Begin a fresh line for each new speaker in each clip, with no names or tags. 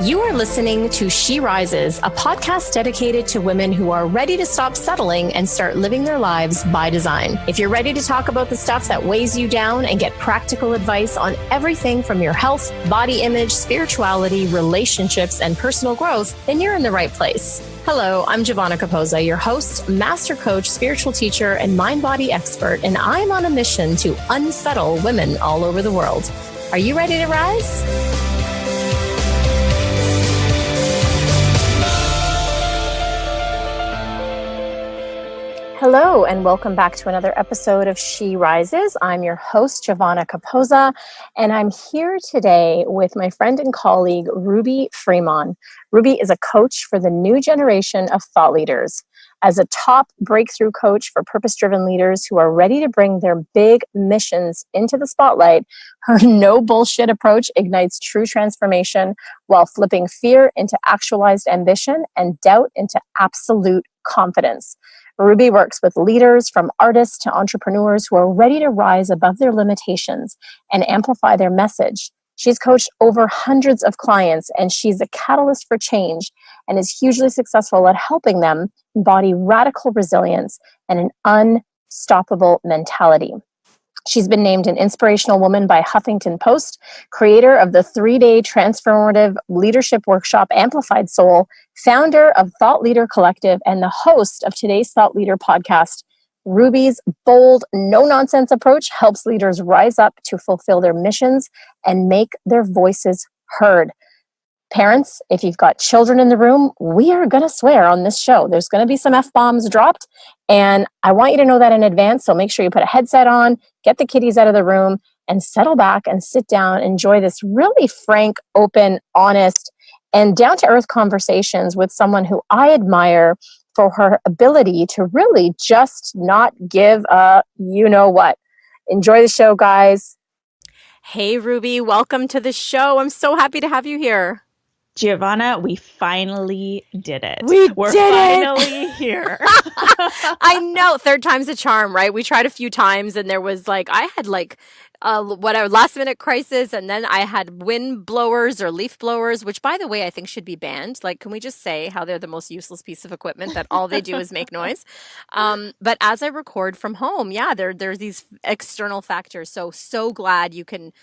You are listening to She Rises, a podcast dedicated to women who are ready to stop settling and start living their lives by design. If you're ready to talk about the stuff that weighs you down and get practical advice on everything from your health, body image, spirituality, relationships, and personal growth, then you're in the right place. Hello, I'm Giovanna Capozza, your host, master coach, spiritual teacher, and mind-body expert, and I'm on a mission to unsettle women all over the world. Are you ready to rise? Hello, and welcome back to another episode of She Rises. I'm your host, Giovanna Capozza, and I'm here today with my friend and colleague, Ruby Fremon. Ruby is a coach for the new generation of thought leaders. As a top breakthrough coach for purpose-driven leaders who are ready to bring their big missions into the spotlight, her no bullshit approach ignites true transformation while flipping fear into actualized ambition and doubt into absolute confidence. Ruby works with leaders from artists to entrepreneurs who are ready to rise above their limitations and amplify their message. She's coached over hundreds of clients, and she's a catalyst for change and is hugely successful at helping them embody radical resilience and an unstoppable mentality. She's been named an inspirational woman by Huffington Post, creator of the 3-day transformative leadership workshop Amplified Soul, founder of Thought Leader Collective, and the host of today's Thought Leader podcast. Ruby's bold, no-nonsense approach helps leaders rise up to fulfill their missions and make their voices heard. Parents, if you've got children in the room, we are going to swear on this show. There's going to be some F-bombs dropped, and I want you to know that in advance, so make sure you put a headset on, get the kiddies out of the room, and settle back and sit down, enjoy this really frank, open, honest, and down-to-earth conversations with someone who I admire for her ability to really just not give a you-know-what. Enjoy the show, guys. Hey, Ruby, welcome to the show. I'm so happy to have you here.
Giovanna, we finally did it.
We're
finally here.
I know. Third time's a charm, right? We tried a few times and there was I had last minute crisis, and then I had wind blowers or leaf blowers, which by the way, I think should be banned. Can we just say how they're the most useless piece of equipment that all they do is make noise? But as I record from home, there's these external factors. So glad you can,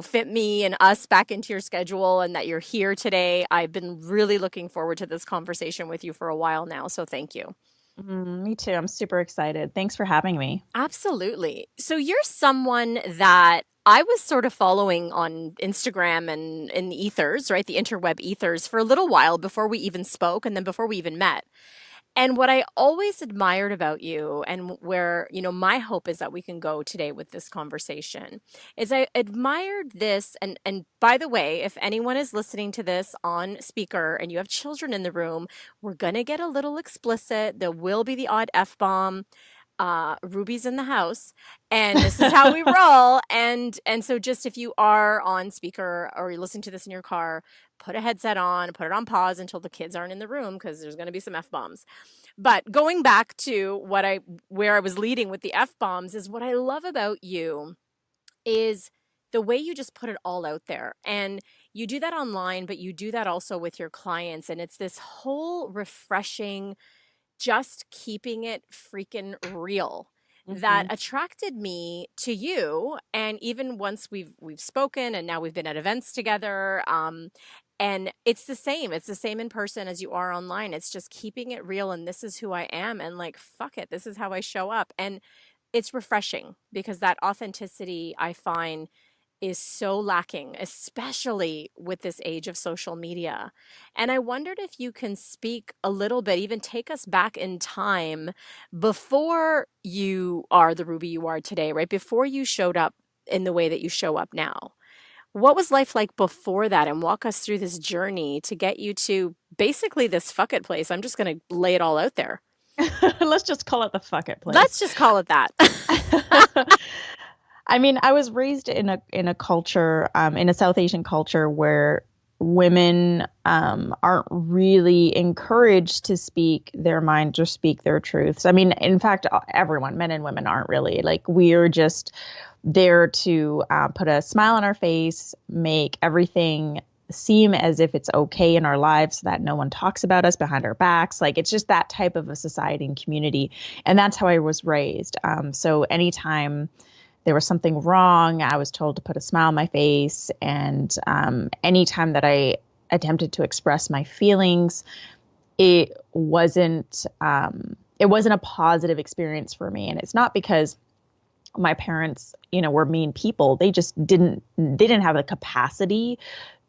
fit me and us back into your schedule and that you're here today. I've been really looking forward to this conversation with you for a while now. So thank you.
Me too. I'm super excited. Thanks for having me.
Absolutely. So you're someone that I was sort of following on Instagram and in the ethers, right? The interweb ethers for a little while before we even spoke and then before we even met. And what I always admired about you, and where, my hope is that we can go today with this conversation, is I admired this. And by the way, if anyone is listening to this on speaker and you have children in the room, we're going to get a little explicit. There will be the odd F-bomb. Ruby's in the house, and this is how we roll. And so just if you are on speaker or you're listening to this in your car, put a headset on, put it on pause until the kids aren't in the room, because there's going to be some F-bombs. But going back to where I was leading with the F-bombs is what I love about you is the way you just put it all out there. And you do that online, but you do that also with your clients. And it's this whole refreshing, just keeping it freaking real that attracted me to you. And even once we've spoken, and now we've been at events together, and it's the same in person as you are online. It's just keeping it real, and this is who I am, and fuck it, this is how I show up. And it's refreshing because that authenticity, I find, is so lacking, especially with this age of social media. And I wondered if you can speak a little bit, even take us back in time before you are the Ruby you are today, right? Before you showed up in the way that you show up now. What was life like before that? And walk us through this journey to get you to basically this fuck it place. I'm just going to lay it all out there.
Let's just call it the fuck it place.
Let's just call it that.
I mean, I was raised in a culture, in a South Asian culture where women aren't really encouraged to speak their minds or speak their truths. I mean, in fact, everyone, men and women, aren't really. We're just there to put a smile on our face, make everything seem as if it's okay in our lives so that no one talks about us behind our backs. Like it's just that type of a society and community. And that's how I was raised. So anytime there was something wrong, I was told to put a smile on my face. And anytime that I attempted to express my feelings, it wasn't a positive experience for me. And it's not because my parents, were mean people. They just didn't have the capacity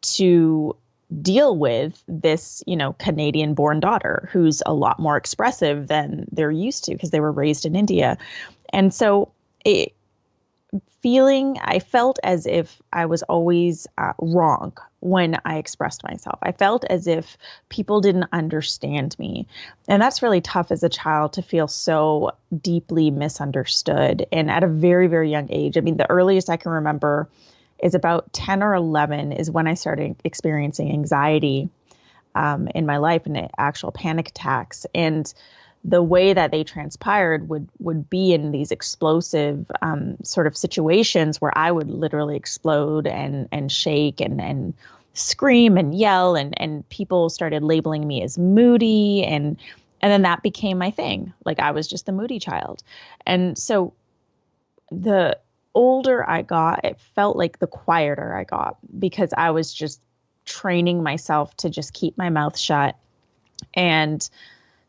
to deal with this, Canadian born daughter who's a lot more expressive than they're used to because they were raised in India. And so I felt as if I was always wrong when I expressed myself. I felt as if people didn't understand me. And that's really tough as a child to feel so deeply misunderstood. And at a very, very young age, I mean, the earliest I can remember is about 10 or 11 is when I started experiencing anxiety in my life and actual panic attacks. And the way that they transpired would be in these explosive sort of situations where I would literally explode and shake and scream and yell, and people started labeling me as moody, and then that became my thing. Like I was just the moody child. And so the older I got, it felt like the quieter I got because I was just training myself to just keep my mouth shut and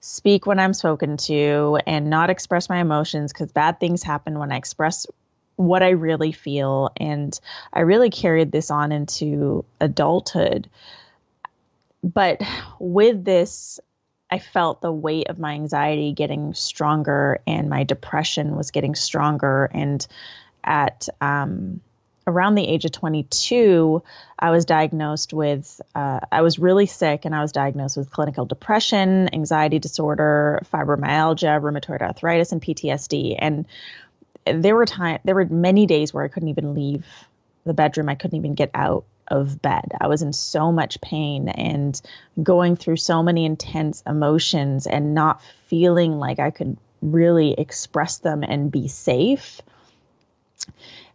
speak when I'm spoken to and not express my emotions, because bad things happen when I express what I really feel. And I really carried this on into adulthood. But with this, I felt the weight of my anxiety getting stronger and my depression was getting stronger. And at around the age of 22, I was diagnosed with, I was really sick and I was diagnosed with clinical depression, anxiety disorder, fibromyalgia, rheumatoid arthritis, and PTSD. And there were many days where I couldn't even leave the bedroom. I couldn't even get out of bed. I was in so much pain and going through so many intense emotions and not feeling like I could really express them and be safe,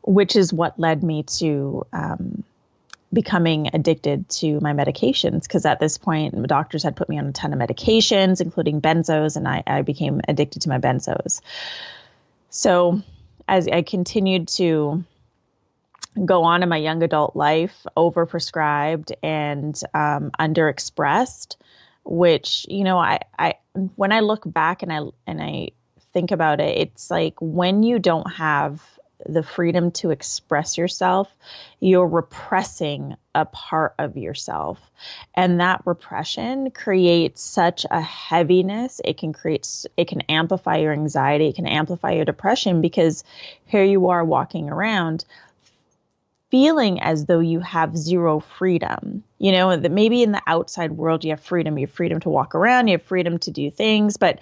which is what led me to becoming addicted to my medications. Because at this point, the doctors had put me on a ton of medications, including benzos, and I became addicted to my benzos. So as I continued to go on in my young adult life, overprescribed and underexpressed, which, I when I look back and I think about it, it's like when you don't have the freedom to express yourself, you're repressing a part of yourself. And that repression creates such a heaviness. It can amplify your anxiety. It can amplify your depression, because here you are walking around feeling as though you have zero freedom. That maybe in the outside world, you have freedom. You have freedom to walk around. You have freedom to do things, but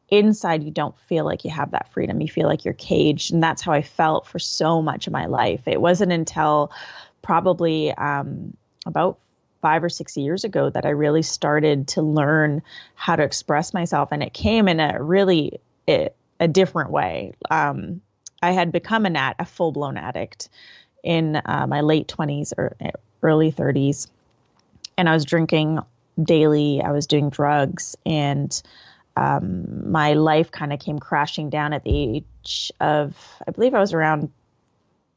inside, you don't feel like you have that freedom. You feel like you're caged. And that's how I felt for so much of my life. It wasn't until probably about 5 or 6 years ago that I really started to learn how to express myself. And it came in a different way. I had become a full-blown addict in my late 20s or early 30s. And I was drinking daily. I was doing drugs, and my life kind of came crashing down at the age of, I believe I was around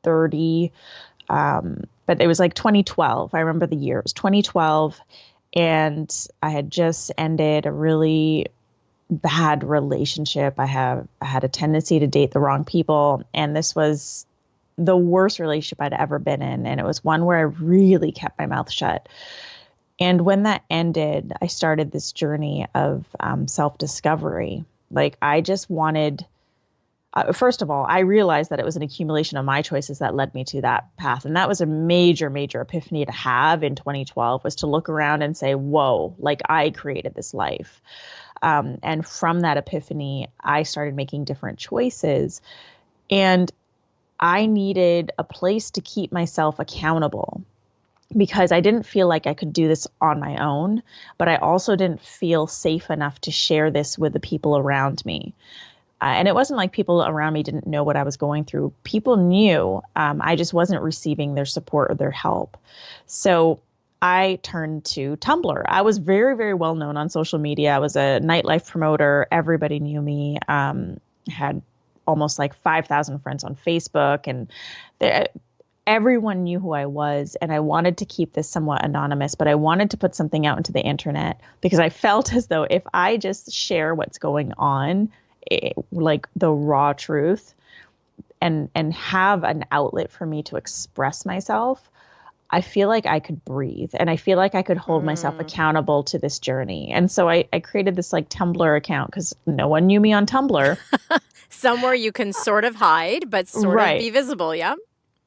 30, but it was like 2012. I remember the year. It was 2012, and I had just ended a really bad relationship. I had a tendency to date the wrong people, and this was the worst relationship I'd ever been in, and it was one where I really kept my mouth shut. And when that ended, I started this journey of self-discovery. Like I just wanted, first of all, I realized that it was an accumulation of my choices that led me to that path. And that was a major, major epiphany to have in 2012, was to look around and say, whoa, like I created this life. And from that epiphany, I started making different choices. And I needed a place to keep myself accountable, because I didn't feel like I could do this on my own, but I also didn't feel safe enough to share this with the people around me. And it wasn't like people around me didn't know what I was going through. People knew. I just wasn't receiving their support or their help. So I turned to Tumblr. I was very, very well known on social media. I was a nightlife promoter. Everybody knew me. Had almost like 5,000 friends on Facebook, and there, everyone knew who I was. And I wanted to keep this somewhat anonymous, but I wanted to put something out into the internet because I felt as though if I just share what's going on, like the raw truth, and have an outlet for me to express myself, I feel like I could breathe and I feel like I could hold myself
Mm.
accountable to this journey. And so I created this like Tumblr account because no one knew me on Tumblr.
Somewhere you can sort of hide, but sort of be
Right.
visible. Yeah.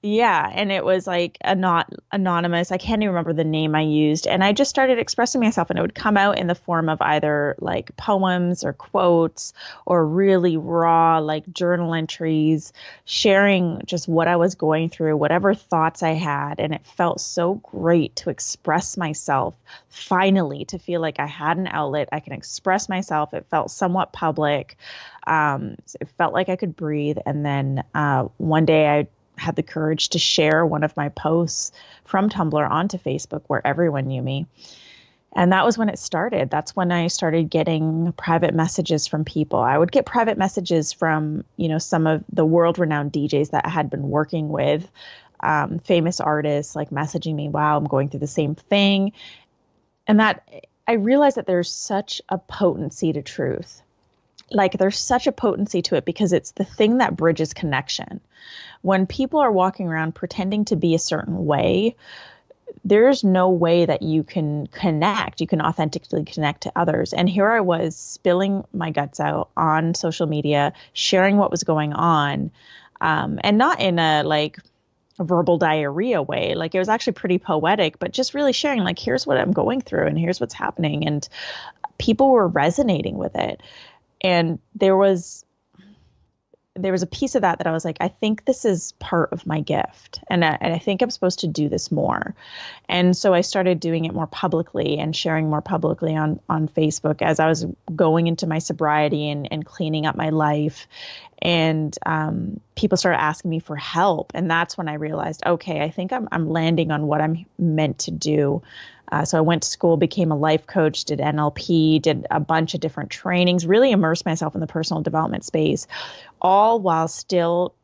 Yeah, and it was like a not anonymous. I can't even remember the name I used. And I just started expressing myself, and it would come out in the form of either like poems or quotes or really raw like journal entries, sharing just what I was going through, whatever thoughts I had. And it felt so great to express myself, finally, to feel like I had an outlet. I can express myself. It felt somewhat public. It felt like I could breathe. And then one day I had the courage to share one of my posts from Tumblr onto Facebook where everyone knew me. And that was when it started. That's when I started getting private messages from people. I would get private messages from, some of the world renowned DJs that I had been working with, famous artists like messaging me, wow, I'm going through the same thing. And that I realized that there's such a potency to truth. Like there's such a potency to it because it's the thing that bridges connection. When people are walking around pretending to be a certain way, there's no way that you can connect. You can authentically connect to others. And here I was spilling my guts out on social media, sharing what was going on, and not in a like verbal diarrhea way. Like it was actually pretty poetic, but just really sharing, like, here's what I'm going through and here's what's happening. And people were resonating with it. And there was a piece of that I was like, I think this is part of my gift. And I think I'm supposed to do this more. And so I started doing it more publicly and sharing more publicly on Facebook as I was going into my sobriety and cleaning up my life. And people started asking me for help. And that's when I realized, okay, I think I'm landing on what I'm meant to do. So I went to school, became a life coach, did NLP, did a bunch of different trainings, really immersed myself in the personal development space, all while still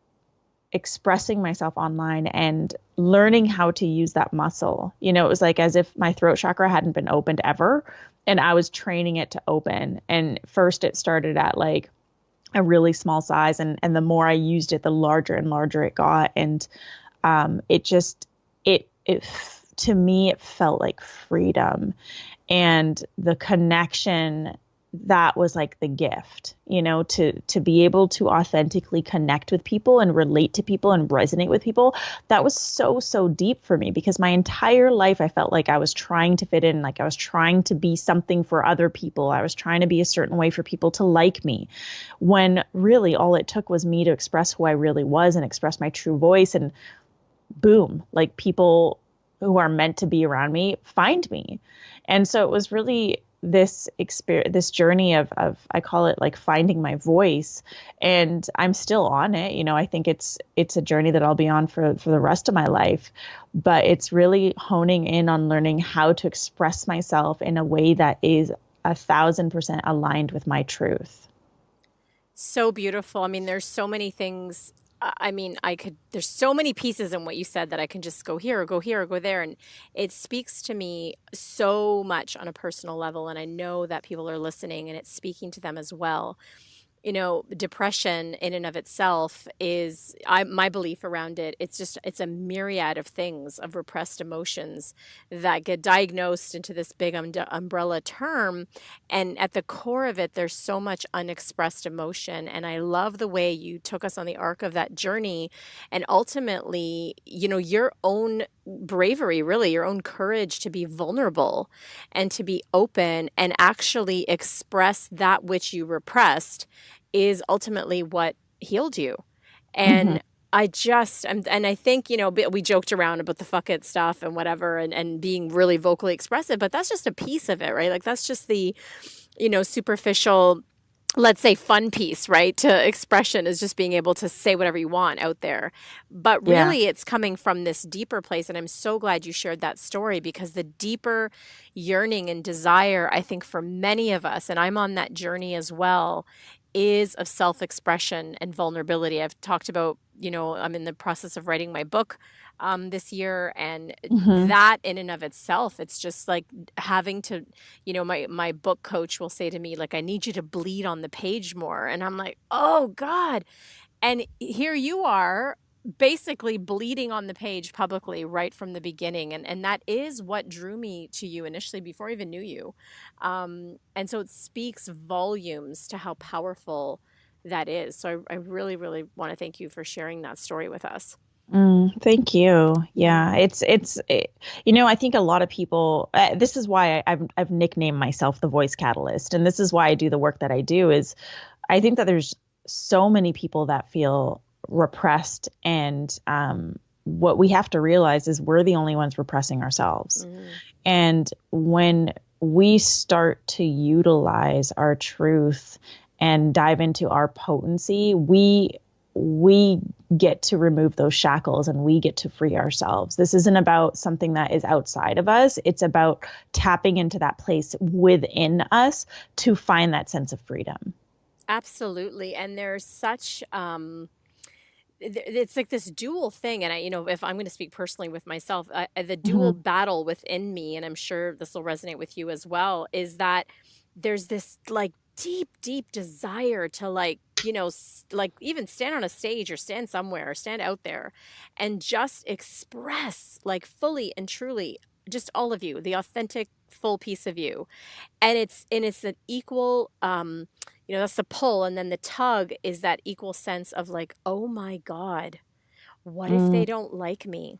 expressing myself online and learning how to use that muscle. It was like as if my throat chakra hadn't been opened ever, and I was training it to open. And first it started at like a really small size, and the more I used it, the larger and larger it got. And it just it to me it felt like freedom and the connection. That was like the gift, to be able to authentically connect with people and relate to people and resonate with people. That was so, so deep for me because my entire life I felt like I was trying to fit in, like I was trying to be something for other people. I was trying to be a certain way for people to like me, when really all it took was me to express who I really was and express my true voice. And boom, like people who are meant to be around me find me. And so it was really this experience, this journey of I call it like finding my voice, and I'm still on it. I think it's a journey that I'll be on for the rest of my life, but it's really honing in on learning how to express myself in a way that is 1,000% aligned with my truth.
So beautiful. I mean, there's so many things. I mean, there's so many pieces in what you said that I can just go here or go here or go there. And it speaks to me so much on a personal level. And I know that people are listening and it's speaking to them as well. Depression in and of itself is my belief around it. It's a myriad of things, of repressed emotions that get diagnosed into this big umbrella term. And at the core of it, there's so much unexpressed emotion. And I love the way you took us on the arc of that journey. And ultimately, your own bravery, really, your own courage to be vulnerable and to be open and actually express that which you repressed is ultimately what healed you.
Hmm.
And and I think, we joked around about the fuck it stuff and whatever, and being really vocally expressive, but that's just a piece of it, right? Like that's just the, superficial let's say fun piece, right? To expression is just being able to say whatever you want out there. But
Yeah.
really it's coming from this deeper place. And I'm so glad you shared that story, because the deeper yearning and desire, I think for many of us, and I'm on that journey as well, is of self-expression and vulnerability. I've talked about, I'm in the process of writing my book this year, and
Hmm.
that in and of itself, it's just like having to, my book coach will say to me, like, I need you to bleed on the page more. And I'm like, oh God. And here you are basically bleeding on the page publicly right from the beginning. And that is what drew me to you initially before I even knew you. And so it speaks volumes to how powerful that is. So I really, really want to thank you for sharing that story with us.
Thank you.
Yeah.
Yeah, I think a lot of people. This is why I've nicknamed myself the voice catalyst, and this is why I do the work that I do. Is I think that there's so many people that feel repressed, and what we have to realize is we're the only ones repressing ourselves.
Hmm.
And when we start to utilize our truth and dive into our potency, we get to remove those shackles and we get to free ourselves. This isn't about something that is outside of us. It's about tapping into that place within us to find that sense of freedom.
Absolutely. And there's such it's like this dual thing. And if I'm going to speak personally with myself, the dual
Hmm.
battle within me, and I'm sure this will resonate with you as well, is that there's this like deep, deep desire to, like, like even stand on a stage or stand somewhere or stand out there and just express, like, fully and truly, just all of you, the authentic, full piece of you. And it's an equal, that's the pull, and then the tug is that equal sense of, like, oh my god, what if they
Mm-hmm.
don't like me?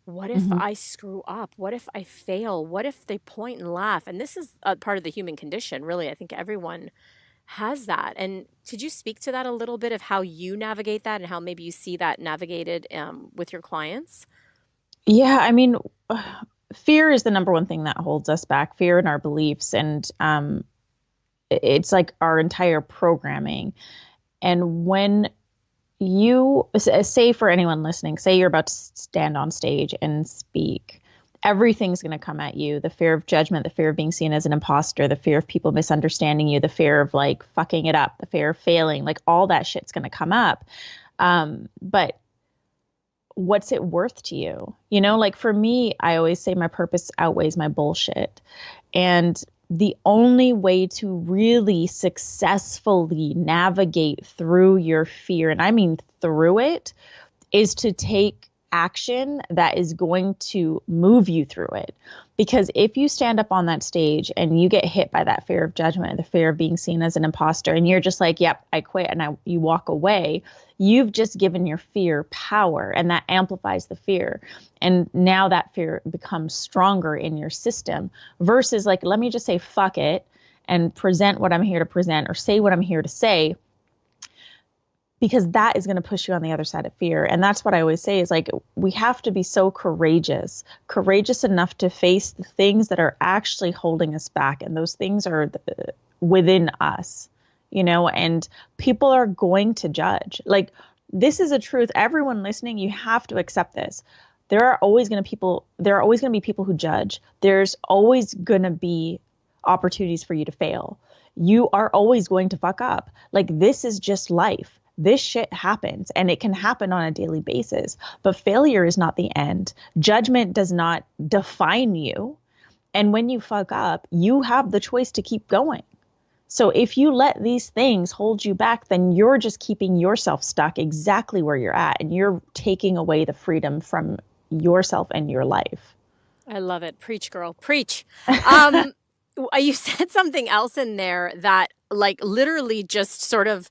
What if I screw up? What if I fail? What if they point and laugh? And this is a part of the human condition, really. I think everyone has that. And could you speak to that a little bit, of how you navigate that and how maybe you see that navigated with your clients?
Yeah, I mean, fear is the number one thing that holds us back, fear and our beliefs. And it's like our entire programming. And when you say, for anyone listening, say you're about to stand on stage and speak, everything's going to come at you: the fear of judgment, the fear of being seen as an imposter, the fear of people misunderstanding you, the fear of like fucking it up, the fear of failing, like all that shit's going to come up. But what's it worth to you? Like for me, I always say my purpose outweighs my bullshit. And the only way to really successfully navigate through your fear, and I mean through it, is to take action that is going to move you through it. Because if you stand up on that stage and you get hit by that fear of judgment, the fear of being seen as an imposter, and you're just like, yep, I quit, and you walk away, you've just given your fear power, and that amplifies the fear. And now that fear becomes stronger in your system versus like, let me just say, fuck it, and present what I'm here to present or say what I'm here to say, because that is going to push you on the other side of fear. And that's what I always say is like, we have to be so courageous enough to face the things that are actually holding us back. And those things are within us, and people are going to judge. Like, this is a truth. Everyone listening, you have to accept this. There are always going to be people who judge. There's always going to be opportunities for you to fail. You are always going to fuck up. Like, this is just life. This shit happens, and it can happen on a daily basis. But failure is not the end. Judgment does not define you. And when you fuck up, you have the choice to keep going. So if you let these things hold you back, then you're just keeping yourself stuck exactly where you're at, and you're taking away the freedom from yourself and your life.
I love it. Preach, girl, preach. Um, you said something else in there that, like, literally just sort of,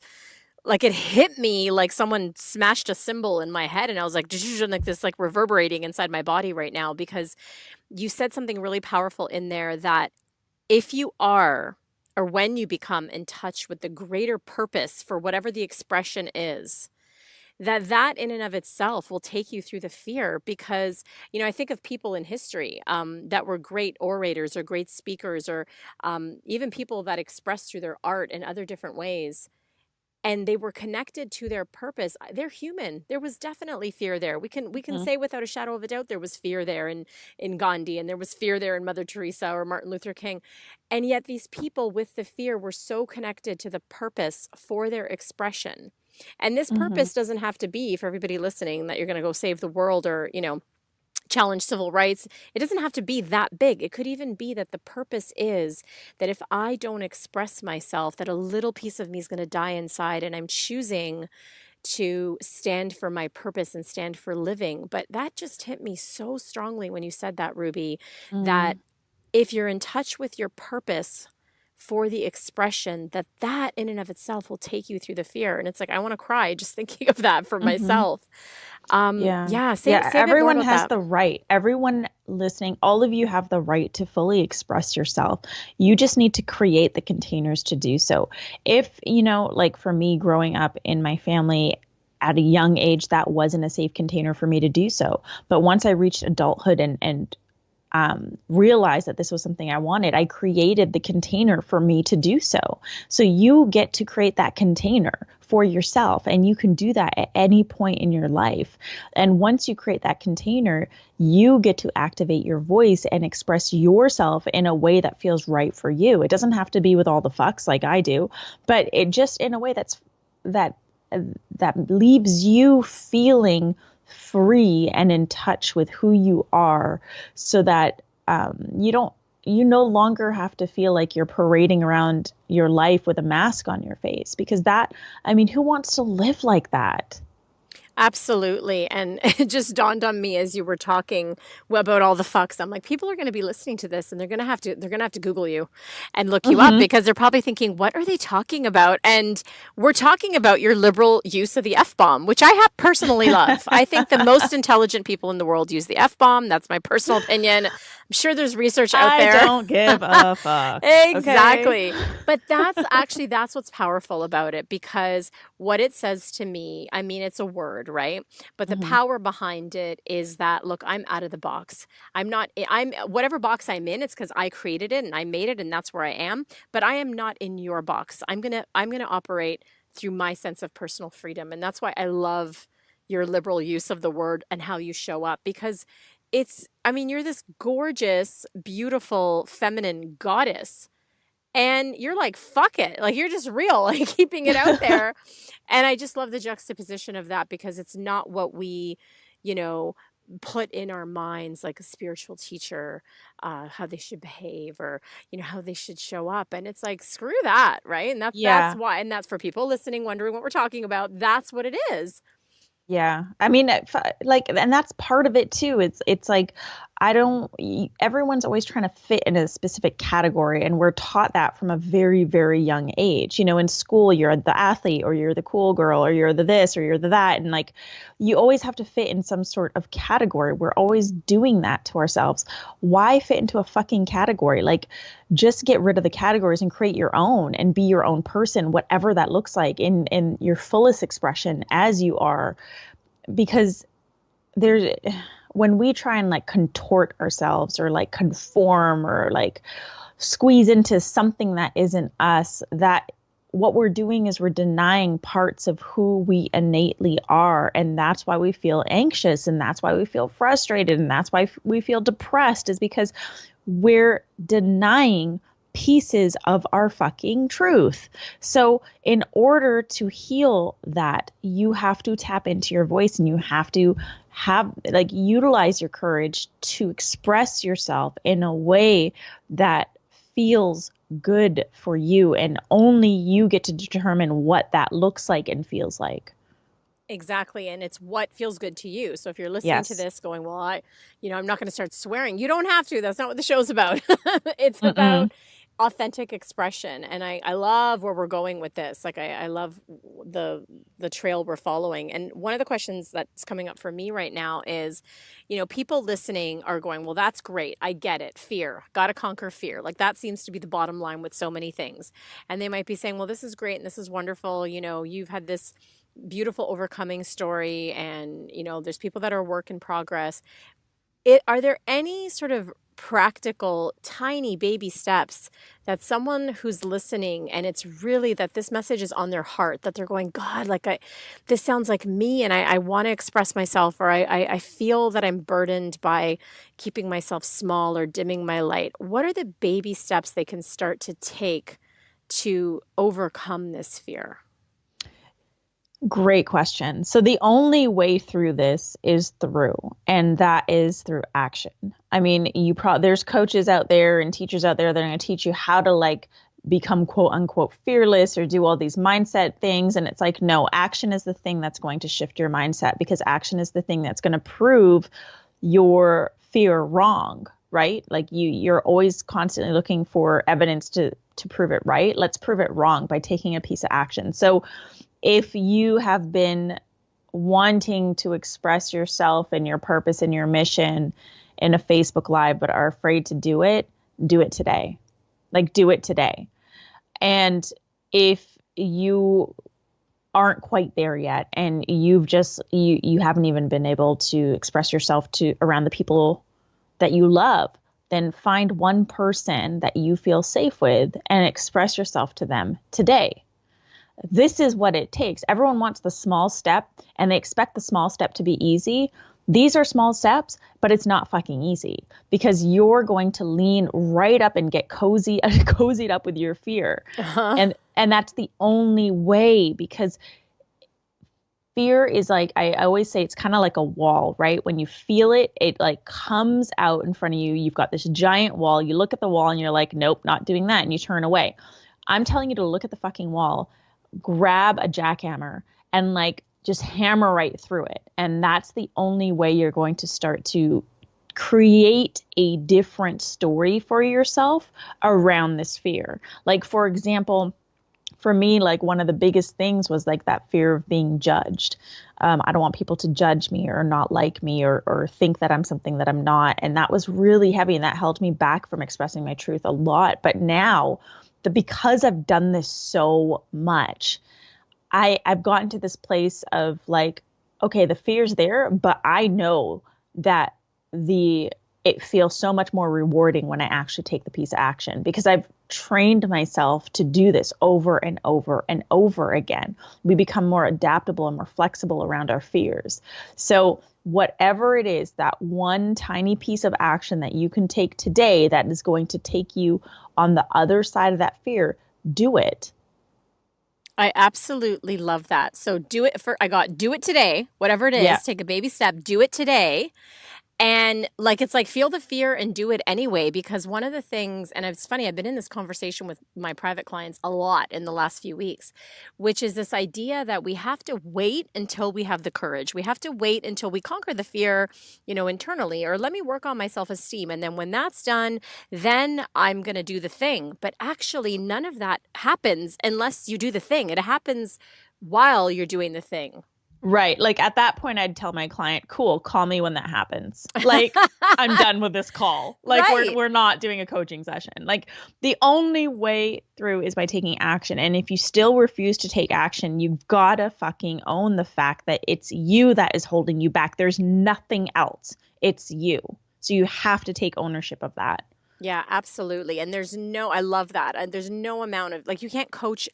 like, it hit me like someone smashed a cymbal in my head, and I was like, like this, like, reverberating inside my body right now, because you said something really powerful in there, that if you are, or when you become in touch with the greater purpose for whatever the expression is, that in and of itself will take you through the fear because, I think of people in history that were great orators or great speakers or even people that expressed through their art in other different ways and they were connected to their purpose. They're human. There was definitely fear there. We can
Mhm.
say without a shadow of a doubt there was fear there in Gandhi and there was fear there in Mother Teresa or Martin Luther King. And yet these people with the fear were so connected to the purpose for their expression. And this
Mhm.
purpose doesn't have to be for everybody listening that you're going to go save the world or, challenge civil rights. It doesn't have to be that big. It could even be that the purpose is that if I don't express myself, that a little piece of me is going to die inside and I'm choosing to stand for my purpose and stand for living. But that just hit me so strongly when you said that, Ruby, that
Mm.
if you're in touch with your purpose for the expression, that in and of itself will take you through the fear. And it's like, I want to cry just thinking of that for
Mhm.
myself.
Yeah.
Yeah,
Yeah.
say a bit more
Everyone
about
has
that.
the right. Everyone listening, all of you have the right to fully express yourself. You just need to create the containers to do so. If, like for me growing up in my family at a young age, that wasn't a safe container for me to do so. But once I reached adulthood and realized that this was something I wanted, I created the container for me to do so. So you get to create that container for yourself, and you can do that at any point in your life. And once you create that container, you get to activate your voice and express yourself in a way that feels right for you. It doesn't have to be with all the fucks like I do, but it just in a way that that leaves you feeling free and in touch with who you are so that you no longer have to feel like you're parading around your life with a mask on your face because I mean, who wants to live like that?
Absolutely. And it just dawned on me as you were talking about all the fucks. I'm like, people are going to be listening to this and they're going to have to Google you and look you up
Mm-hmm.
because they're probably thinking, what are they talking about? And we're talking about your liberal use of the F bomb, which I have personally love. I think the most intelligent people in the world use the F bomb. That's my personal opinion. I'm sure there's research out
I
there.
don't give a fuck. Okay.
Exactly. But that's what's powerful about it because what it says to me, I mean, it's a word, right? But the
Mm-hmm.
power behind it is that, look, I'm out of the box. I'm whatever box I'm in, it's because I created it and I made it and that's where I am. But I am not in your box. I'm gonna operate through my sense of personal freedom. And that's why I love your liberal use of the word and how you show up because I mean, you're this gorgeous, beautiful, feminine goddess and you're like, fuck it. Like, you're just real, like, keeping it out there. And I just love the juxtaposition of that because it's not what we, you know, put in our minds like a spiritual teacher, how they should behave or, how they should show up. And it's like, screw that, right? And that's
Yeah.
why, and that's for people listening, wondering what we're talking about. That's what it is.
Yeah. I mean, like, and that's part of it too. It's like, I don't, everyone's always trying to fit in a specific category. And we're taught that from a very, very young age. In school, you're the athlete or you're the cool girl or you're the this or you're the that. And like, you always have to fit in some sort of category. We're always doing that to ourselves. Why fit into a fucking category? Like, just get rid of the categories and create your own and be your own person, whatever that looks like in your fullest expression as you are because there's when we try and like contort ourselves or like conform or like squeeze into something that isn't us, that what we're doing is we're denying parts of who we innately are, and that's why we feel anxious and that's why we feel frustrated and that's why we feel depressed, is because we're denying pieces of our fucking truth. So, in order to heal that, you have to tap into your voice and you have to have like utilize your courage to express yourself in a way that feels good for you, and only you get to determine what that looks like and feels like.
Exactly. And it's what feels good to you. So if you're listening to
Yes.
this going, well, I'm not going to start swearing. You don't have to. That's not what the show's about. It's
Mm-mm.
about authentic expression. And I love where we're going with this. Like I love the trail we're following. And one of the questions that's coming up for me right now is, people listening are going, well, that's great. I get it. Fear. Got to conquer fear. Like that seems to be the bottom line with so many things. And they might be saying, well, this is great and this is wonderful. You've had this beautiful overcoming story, and there's people that are work in progress. Are there any sort of practical, tiny baby steps that someone who's listening, and it's really that this message is on their heart, that they're going, God, like this sounds like me, and I want to express myself, or I feel that I'm burdened by keeping myself small or dimming my light. What are the baby steps they can start to take to overcome this fear?
Great question. So the only way through this is through, and that is through action. I mean, there's coaches out there and teachers out there that are going to teach you how to like become quote unquote fearless or do all these mindset things. And it's like, no, action is the thing that's going to shift your mindset, because action is the thing that's going to prove your fear wrong, right? Like you're always constantly looking for evidence to prove it right. Let's prove it wrong by taking a piece of action. So if you have been wanting to express yourself and your purpose and your mission in a Facebook Live, but are afraid to do it today. Like, do it today. And if you aren't quite there yet, and you haven't even been able to express yourself to around the people that you love, then find one person that you feel safe with and express yourself to them today. This is what it takes. Everyone wants the small step, and they expect the small step to be easy. These are small steps, but it's not fucking easy, because you're going to lean right up and get cozied up with your fear.
Uh-huh.
And that's the only way, because fear is like, I always say, it's kind of like a wall, right? When you feel it, it like comes out in front of you. You've got this giant wall. You look at the wall and you're like, nope, not doing that. And you turn away. I'm telling you to look at the fucking wall, grab a jackhammer, and like just hammer right through it. And that's the only way you're going to start to create a different story for yourself around this fear. Like, for example, for me, like one of the biggest things was like that fear of being judged. I don't want people to judge me or not like me, or think that I'm something that I'm not. And that was really heavy, and that held me back from expressing my truth a lot. But now, because I've done this so much, I've gotten to this place of like, okay, the fear's there, but I know that it feels so much more rewarding when I actually take the piece of action, because I've trained myself to do this over and over and over again. We become more adaptable and more flexible around our fears. So whatever it is, that one tiny piece of action that you can take today that is going to take you on the other side of that fear, do it.
I absolutely love that. So do it today, whatever it
Yeah.
is, take a baby step, do it today. And like, it's like, feel the fear and do it anyway. Because one of the things, and it's funny, I've been in this conversation with my private clients a lot in the last few weeks, which is this idea that we have to wait until we have the courage. We have to wait until we conquer the fear, internally, or let me work on my self-esteem. And then when that's done, then I'm going to do the thing. But actually, none of that happens unless you do the thing. It happens while you're doing the thing.
Right. Like at that point, I'd tell my client, cool, call me when that happens. Like, I'm done with this call. Like,
Right.
we're not doing a coaching session. Like, the only way through is by taking action. And if you still refuse to take action, you've gotta fucking own the fact that it's you that is holding you back. There's nothing else. It's you. So you have to take ownership of that.
Yeah, absolutely. And I love that. And there's no amount of, like, you can't coach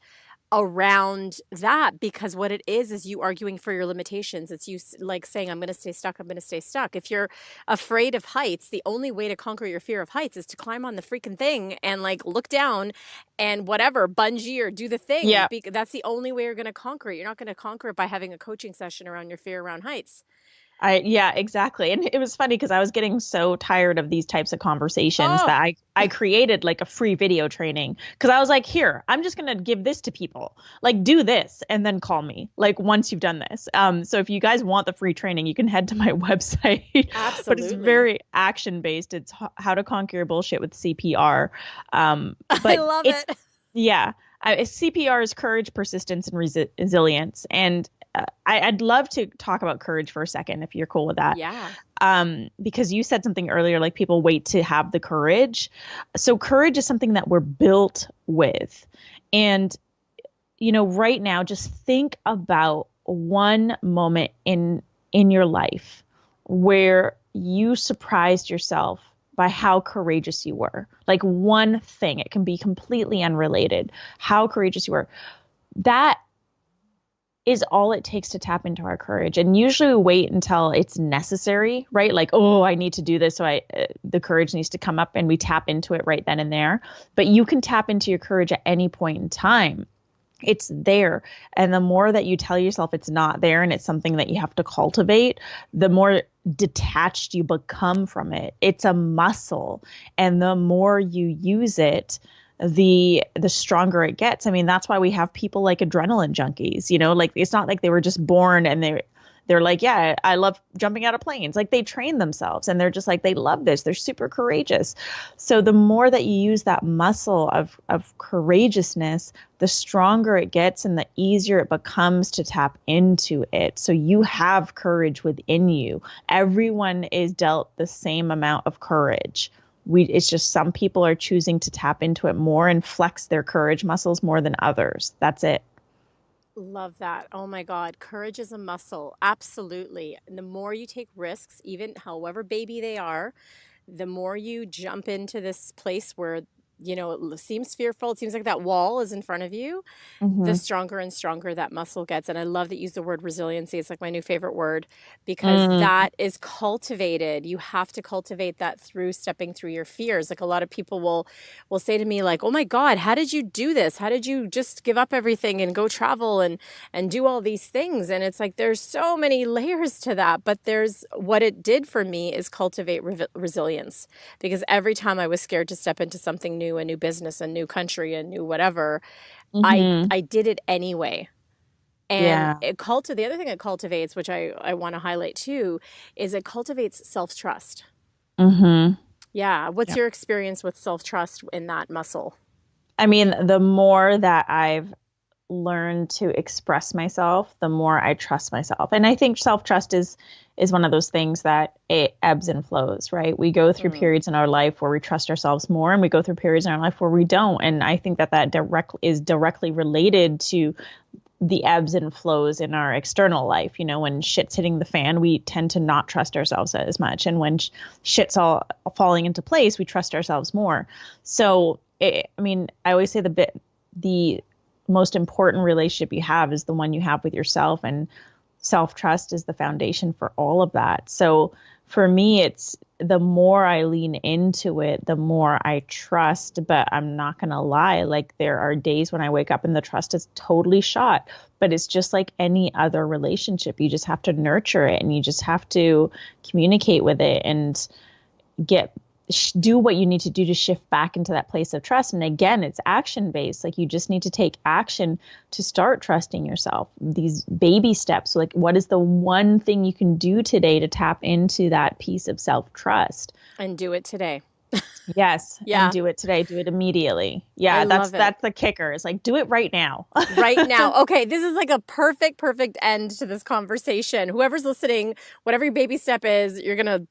around that, because what it is you arguing for your limitations. It's you like saying, I'm going to stay stuck. I'm going to stay stuck. If you're afraid of heights, the only way to conquer your fear of heights is to climb on the freaking thing and like look down and whatever, bungee or do the thing.
Yeah.
That's the only way you're going to conquer it. You're not going to conquer it by having a coaching session around your fear around heights.
Yeah, exactly. And it was funny because I was getting so tired of these types of conversations
Oh,
that I created like a free video training, because I was like, here, I'm just going to give this to people. Like, do this and then call me like once you've done this. So if you guys want the free training, you can head to my website, but it's
absolutely.
very action based. It's how to conquer your bullshit with CPR.
I
But
love
it's,
it.
yeah, CPR is courage, persistence, and resilience. And I'd love to talk about courage for a second, if you're cool with that.
Yeah.
Because you said something earlier, like people wait to have the courage. So courage is something that we're built with. And, right now, just think about one moment in your life where you surprised yourself by how courageous you were. Like one thing, it can be completely unrelated, how courageous you were. That is all it takes to tap into our courage. And usually we wait until it's necessary, right? Like, oh, I need to do this. So the courage needs to come up and we tap into it right then and there. But you can tap into your courage at any point in time. It's there. And the more that you tell yourself it's not there and it's something that you have to cultivate, the more detached you become from it. It's a muscle. And the more you use it, the stronger it gets. I mean, that's why we have people like adrenaline junkies, like it's not like they were just born and they're like, yeah, I love jumping out of planes. Like they train themselves and they're just like, they love this. They're super courageous. So the more that you use that muscle of courageousness, the stronger it gets and the easier it becomes to tap into it. So you have courage within you. Everyone is dealt the same amount of courage. It's just some people are choosing to tap into it more and flex their courage muscles more than others. That's it.
Love that. Oh my God. Courage is a muscle. Absolutely. And the more you take risks, even however baby they are, the more you jump into this place where, it seems fearful. It seems like that wall is in front of you. The stronger and stronger that muscle gets. And I love that you use the word resiliency. It's like my new favorite word because that is cultivated. You have to cultivate that through stepping through your fears. Like a lot of people will say to me like, oh my God, how did you do this? How did you just give up everything and go travel and do all these things? And it's like, there's so many layers to that, but what it did for me is cultivate resilience because every time I was scared to step into something new, a new business, a new country, a new whatever, I did it anyway. And the other thing it cultivates, which I want to highlight too, is it cultivates self-trust. Yeah. What's your experience with self-trust in that muscle?
I mean, the more that I've learned to express myself, the more I trust myself. And I think self-trust is one of those things that it ebbs and flows, right? We go through periods in our life where we trust ourselves more and we go through periods in our life where we don't. And I think that is directly related to the ebbs and flows in our external life. When shit's hitting the fan, we tend to not trust ourselves as much. And when shit's all falling into place, we trust ourselves more. So, I always say the most important relationship you have is the one you have with yourself, and self-trust is the foundation for all of that. So for me, it's the more I lean into it, the more I trust. But I'm not going to lie, like there are days when I wake up and the trust is totally shot. But it's just like any other relationship. You just have to nurture it and you just have to communicate with it and do what you need to do to shift back into that place of trust. And again, it's action based. Like you just need to take action to start trusting yourself. These baby steps, like what is the one thing you can do today to tap into that piece of self-trust?
And do it today.
Yes. Yeah. And do it today. Do it immediately. Yeah. That's the kicker. It's like, do it right now.
Right now. Okay. This is like a perfect end to this conversation. Whoever's listening, whatever your baby step is, you're going to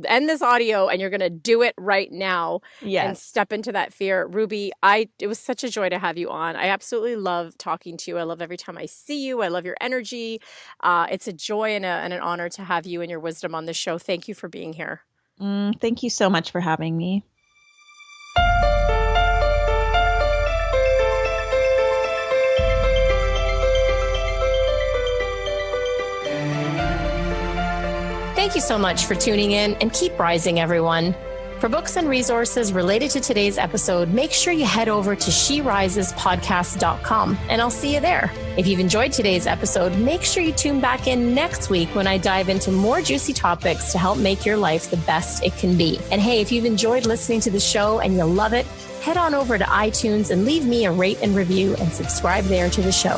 end this audio and you're going to do it right now. And step into that fear. Ruby, it was such a joy to have you on. I absolutely love talking to you. I love every time I see you. I love your energy. It's a joy and an honor to have you and your wisdom on the show. Thank you for being here.
Thank you so much for having me.
Thank you so much for tuning in and keep rising, everyone. For books and resources related to today's episode, make sure you head over to sherisespodcast.com and I'll see you there. If you've enjoyed today's episode, make sure you tune back in next week when I dive into more juicy topics to help make your life the best it can be. And hey, if you've enjoyed listening to the show and you love it, head on over to iTunes and leave me a rate and review and subscribe there to the show.